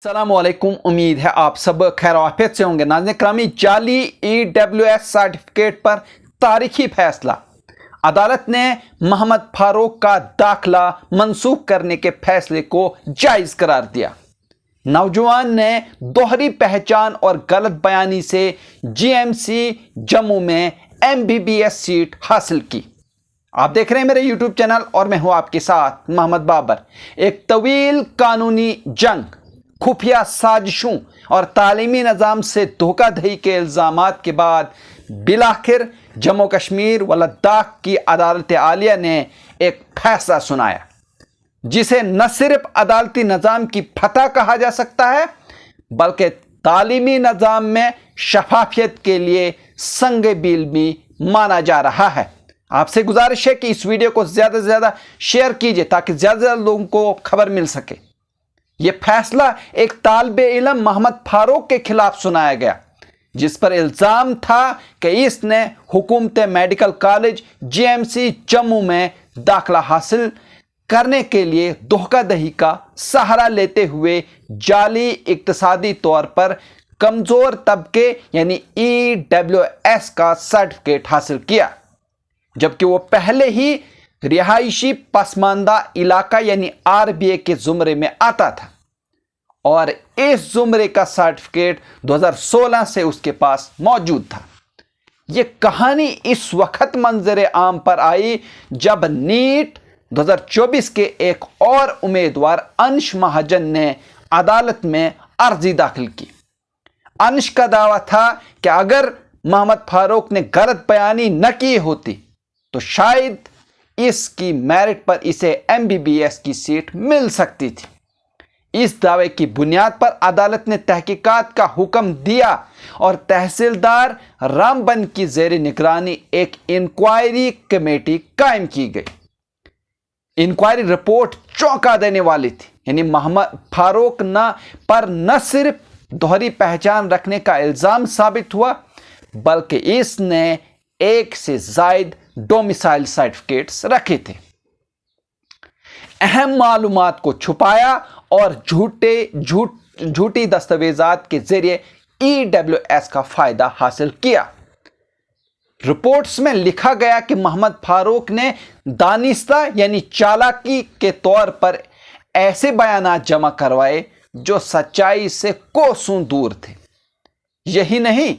अस्सलामुअलैकुम। उम्मीद है आप सब खैर आफियत से होंगे। नाज़रीन करामी, जाली EWS सर्टिफिकेट पर तारीखी फैसला। अदालत ने मोहम्मद फारूक का दाखिला मंसूख करने के फैसले को जायज़ करार दिया। नौजवान ने दोहरी पहचान और गलत बयानी से GMC जम्मू में MBBS सीट हासिल की। आप देख रहे हैं मेरे YouTube चैनल और मैं हूं आपके साथ मोहम्मद बाबर। एक तवील कानूनी जंग, खुफिया साजिशों और तालीमी निज़ाम से धोखाधड़ी के इल्ज़ामात के बाद बिलाखिर जम्मू कश्मीर व लद्दाख की अदालत आलिया ने एक फैसला सुनाया, जिसे न सिर्फ अदालती निज़ाम की फतह कहा जा सकता है बल्कि तालीमी निज़ाम में शफाफियत के लिए संग बील भी माना जा रहा है। आपसे गुजारिश है कि इस वीडियो को ज़्यादा से ज़्यादा शेयर कीजिए ताकि ज़्यादा से ज़्यादा लोगों को खबर मिल सके। यह फैसला एक तालिबे इल्म मोहम्मद फारूक के खिलाफ सुनाया गया, जिस पर इल्ज़ाम था कि इसने हुकूमत मेडिकल कॉलेज GMC जम्मू में दाखिला हासिल करने के लिए धोखाधड़ी का सहारा लेते हुए जाली इक्तिसादी तौर पर कमज़ोर तबके यानी EWS का सर्टिफिकेट हासिल किया, जबकि वो पहले ही रिहायशी पसमानदा इलाका यानी RBA के ज़ुमरे में आता था और इस ज़ुमरे का सर्टिफिकेट 2016 से उसके पास मौजूद था। ये कहानी इस वक्त मंजर आम पर आई जब नीट 2024 के एक और उम्मीदवार अंश महाजन ने अदालत में अर्जी दाखिल की। अंश का दावा था कि अगर मोहम्मद फारूक ने गलत बयानी न की होती तो शायद इसकी मेरिट पर इसे MBBS की सीट मिल सकती थी। इस दावे की बुनियाद पर अदालत ने तहकीकात का हुक्म दिया और तहसीलदार रामबन की ज़ेर निगरानी एक इंक्वायरी कमेटी कायम की गई। इंक्वायरी रिपोर्ट चौंका देने वाली थी, यानी मोहम्मद फारूक पर न सिर्फ दोहरी पहचान रखने का इल्ज़ाम साबित हुआ बल्कि इसने एक से ज़ायद डोमिसाइल सर्टिफिकेट्स रखे थे, अहम मालूमात को छुपाया और झूठी दस्तावेजात के जरिए EWS का फायदा हासिल किया। रिपोर्ट्स में लिखा गया कि मोहम्मद फारूक ने दानिस्ता यानी चालाकी के तौर पर ऐसे बयानात जमा करवाए जो सच्चाई से कोसों दूर थे। यही नहीं,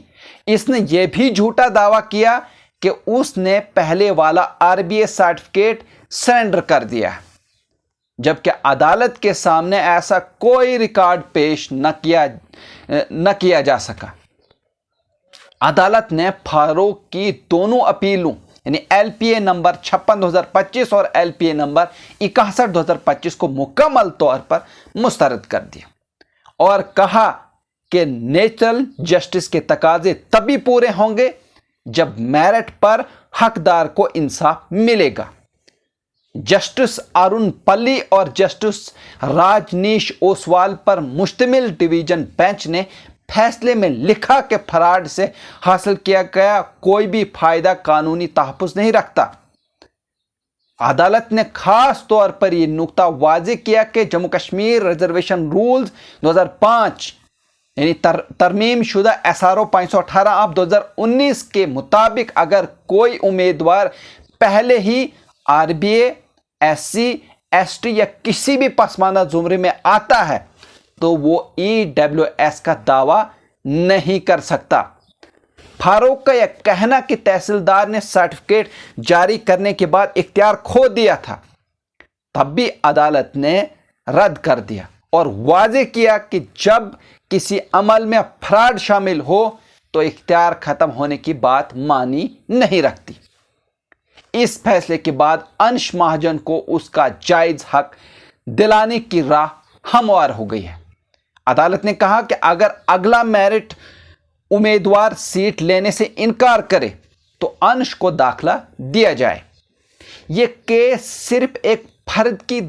इसने यह भी झूठा दावा किया कि उसने पहले वाला RBA सर्टिफिकेट सरेंडर कर दिया, जबकि अदालत के सामने ऐसा कोई रिकॉर्ड पेश न किया जा सका। अदालत ने फारूक की दोनों अपीलों यानी LPA नंबर 56/2025 और LPA नंबर 61/2025 को मुकम्मल तौर पर मुस्तरद कर दिया और कहा कि नेचुरल जस्टिस के तकाजे तभी पूरे होंगे जब मेरिट पर हकदार को इंसाफ मिलेगा। जस्टिस अरुण पल्ली और जस्टिस राजनीश ओसवाल पर मुश्तमिल डिवीजन बेंच ने फैसले में लिखा कि फ्रॉड से हासिल किया गया कोई भी फायदा कानूनी तहफ़्फ़ुज़ नहीं रखता। अदालत ने खास तौर पर यह नुक्ता वाज़ेह किया कि जम्मू कश्मीर रिजर्वेशन रूल्स 2005 यानी तरमीम शुदा SRO 518 ऑफ 2019 के मुताबिक अगर कोई उम्मीदवार पहले ही RBA, SC, ST या किसी भी पसमानदा ज़ुमरे में आता है तो वो EWS का दावा नहीं कर सकता। फारूक का यह कहना कि तहसीलदार ने सर्टिफिकेट जारी करने के बाद इख्तियार खो दिया था, तब भी अदालत ने रद्द कर दिया और वाज़ेह किया कि जब किसी अमल में फ्रॉड शामिल हो तो इख्तियार ख़त्म होने की बात मानी नहीं रखती। इस फैसले के बाद अंश महाजन को उसका जायज़ हक दिलाने की राह हमवार हो गई है। अदालत ने कहा कि अगर अगला मेरिट उम्मीदवार सीट लेने से इनकार करे तो अंश को दाखिला दिया जाए। यह केस सिर्फ एक फर्द की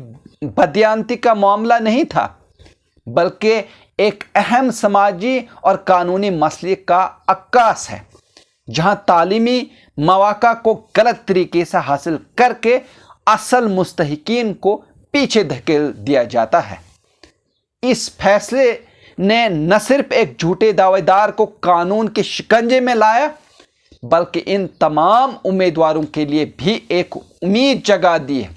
बदयांती का मामला नहीं था बल्कि एक अहम समाजी और कानूनी मसले का अक्कास है, जहां तालीमी मौका को गलत तरीके से हासिल करके असल मुस्तहिकीन को पीछे धकेल दिया जाता है। इस फैसले نے نہ صرف ایک جھوٹے دعوے دار کو قانون کے شکنجے میں لایا بلکہ ان تمام امیدواروں کے لیے بھی ایک امید جگا دی ہے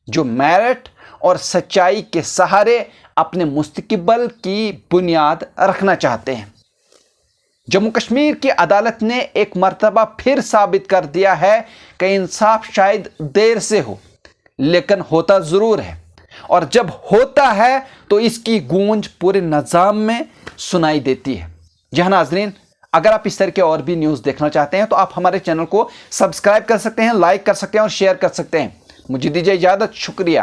جو میرٹ اور سچائی کے سہارے اپنے مستقبل کی بنیاد رکھنا چاہتے ہیں۔ جموں کشمیر کی عدالت نے ایک مرتبہ پھر ثابت کر دیا ہے کہ انصاف شاید دیر سے ہو لیکن ہوتا ضرور ہے، اور جب ہوتا ہے تو اس کی گونج پورے نظام میں سنائی دیتی ہے۔ جہاں ناظرین، اگر آپ اس طرح کے اور بھی نیوز دیکھنا چاہتے ہیں تو آپ ہمارے چینل کو سبسکرائب کر سکتے ہیں، لائک کر سکتے ہیں اور شیئر کر سکتے ہیں۔ مجھے دیجیے اجازت، شکریہ۔